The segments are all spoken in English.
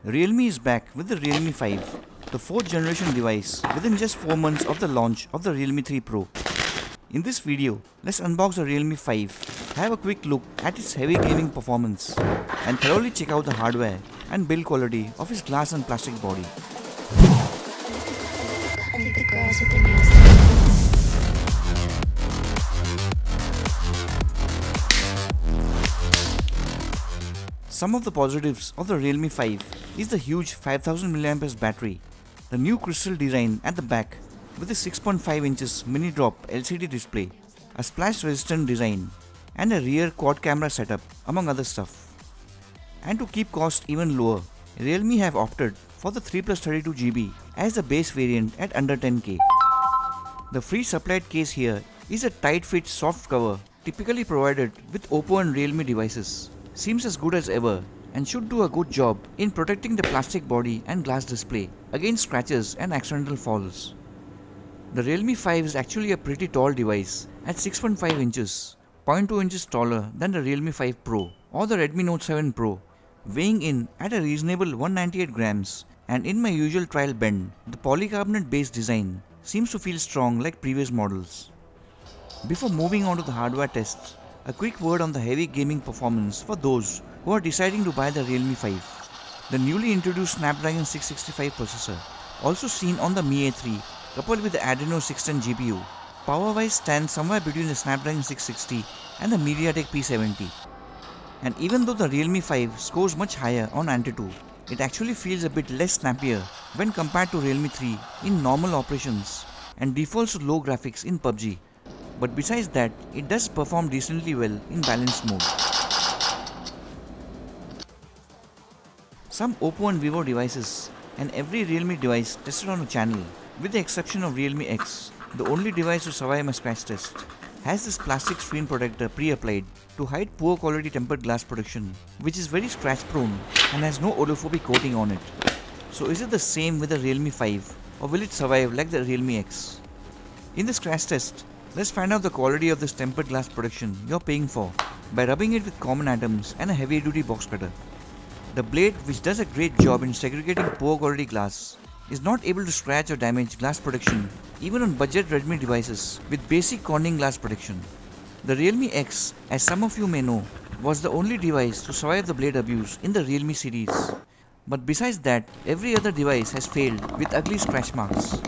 Realme is back with the Realme 5, the 4th generation device within just 4 months of the launch of the Realme 3 Pro. In this video, let's unbox the Realme 5, have a quick look at its heavy gaming performance, and thoroughly check out the hardware and build quality of its glass and plastic body. Some of the positives of the Realme 5 is the huge 5000 mAh battery, the new crystal design at the back with a 6.5 inches mini drop LCD display, a splash resistant design, and a rear quad camera setup among other stuff. And to keep cost even lower, Realme have opted for the 3+32GB as the base variant at under 10k. The free supplied case here is a tight fit soft cover typically provided with Oppo and Realme devices. Seems as good as ever and should do a good job in protecting the plastic body and glass display against scratches and accidental falls. The Realme 5 is actually a pretty tall device at 6.5 inches, 0.2 inches taller than the Realme 5 Pro or the Redmi Note 7 Pro, weighing in at a reasonable 198 grams, and in my usual trial bend, the polycarbonate based design seems to feel strong like previous models. Before moving on to the hardware tests, a quick word on the heavy gaming performance for those who are deciding to buy the Realme 5. The newly introduced Snapdragon 665 processor, also seen on the Mi A3 coupled with the Adreno 610 GPU, power-wise stands somewhere between the Snapdragon 660 and the MediaTek P70. And even though the Realme 5 scores much higher on Antutu, it actually feels a bit less snappier when compared to Realme 3 in normal operations and defaults to low graphics in PUBG. But besides that, it does perform decently well in balanced mode. Some Oppo and Vivo devices and every Realme device tested on the channel, with the exception of Realme X, the only device to survive my scratch test, has this plastic screen protector pre-applied to hide poor quality tempered glass protection, which is very scratch prone and has no oleophobic coating on it. So is it the same with the Realme 5 or will it survive like the Realme X? In the scratch test, let's find out the quality of this tempered glass protection you're paying for by rubbing it with common atoms and a heavy duty box cutter. The blade, which does a great job in segregating poor quality glass, is not able to scratch or damage glass protection even on budget Redmi devices with basic corning glass protection. The Realme X, as some of you may know, was the only device to survive the blade abuse in the Realme series. But besides that, every other device has failed with ugly scratch marks.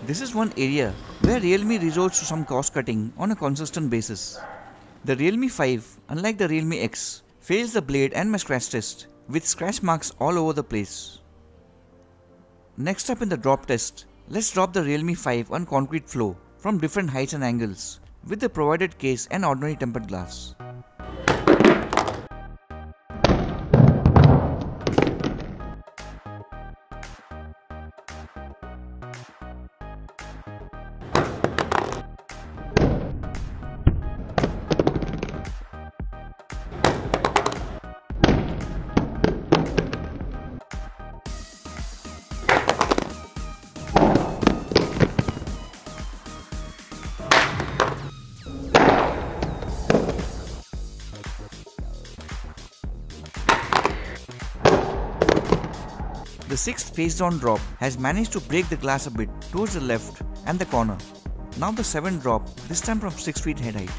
This is one area where Realme resorts to some cost cutting on a consistent basis. The Realme 5, unlike the Realme X, fails the blade and my scratch test with scratch marks all over the place. Next up in the drop test, let's drop the Realme 5 on concrete floor from different heights and angles with the provided case and ordinary tempered glass. The 6th face-down drop has managed to break the glass a bit towards the left and the corner. Now the 7th drop, this time from 6 feet head height.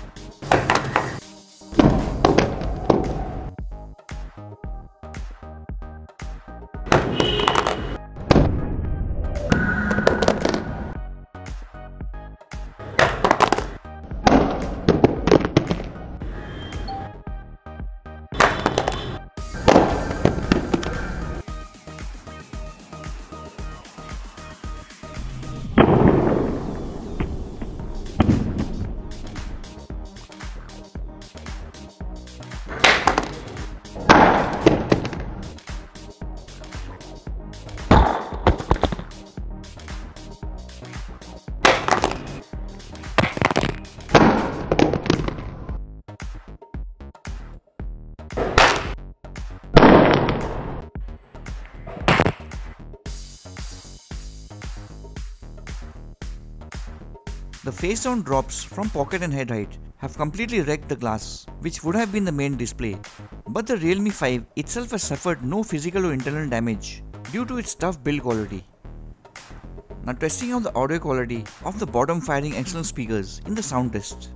The face down drops from pocket and head height have completely wrecked the glass, which would have been the main display. But the Realme 5 itself has suffered no physical or internal damage due to its tough build quality. Now testing out the audio quality of the bottom firing external speakers in the sound test.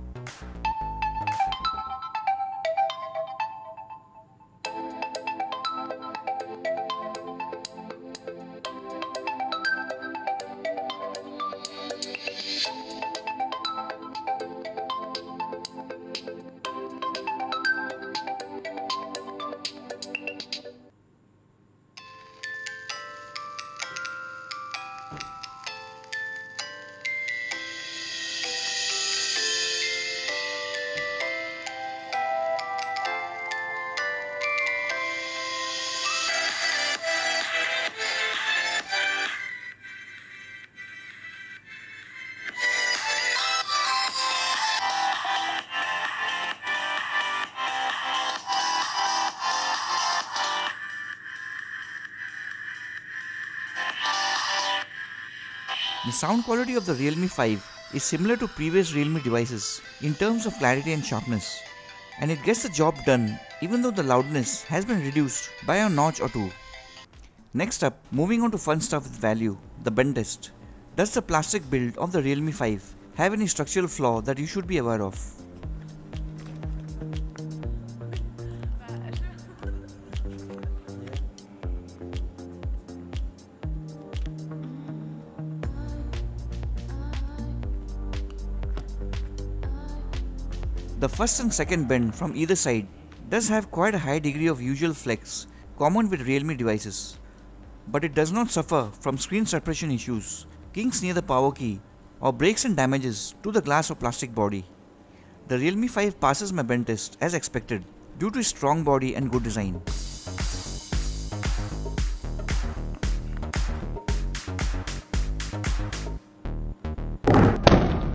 The sound quality of the Realme 5 is similar to previous Realme devices in terms of clarity and sharpness, and it gets the job done even though the loudness has been reduced by a notch or two. Next up, moving on to fun stuff with value, the bend test. Does the plastic build of the Realme 5 have any structural flaw that you should be aware of? The first and second bend from either side does have quite a high degree of usual flex common with Realme devices, but it does not suffer from screen suppression issues, kinks near the power key, or breaks and damages to the glass or plastic body. The Realme 5 passes my bend test as expected due to its strong body and good design.